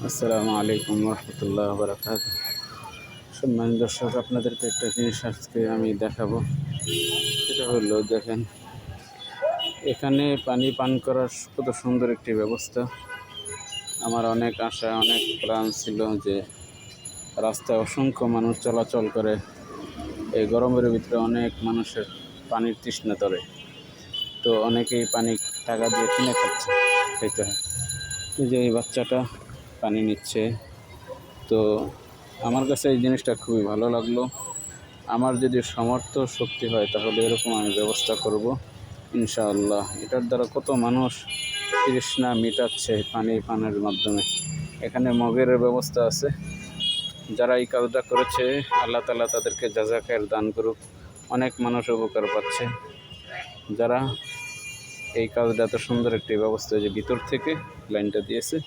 আসসালামু আলাইকুম রহমতুল্লাহ বারাকাত। সম্মানিত দর্শক, আপনাদেরকে একটা জিনিস আজকে আমি দেখাবো। সেটা হলো, দেখেন, এখানে পানি পান করার কত সুন্দর একটি ব্যবস্থা। আমার অনেক আশা, অনেক প্ল্যান ছিল যে রাস্তায় অসংখ্য মানুষ চলাচল করে, এই গরমের ভিতরে অনেক মানুষের পানির তৃষ্ণা ধরে, তো অনেকেই পানি টাকা দিয়ে কিনে খাইতে হয়। এই যে এই বাচ্চাটা পানি নিচ্ছে, তো আমার কাছে এই জিনিসটা খুবই ভালো লাগলো। আমার যদি সমর্থ শক্তি হয় তাহলে এরকম আমি ব্যবস্থা করব ইনশাআল্লাহ। এটার দ্বারা কত মানুষ তৃষ্ণা মিটাচ্ছে পানি পানের মাধ্যমে। এখানে মগের ব্যবস্থা আছে। যারা এই কাজটা করেছে, আল্লাহ তাআলা তাদেরকে জাযাকায়ের দান করুক। অনেক মানুষ উপকার পাচ্ছে। যারা এই কাজটা, এত সুন্দর একটি ব্যবস্থা যে ভিতর থেকে লাইনটা দিয়েছে,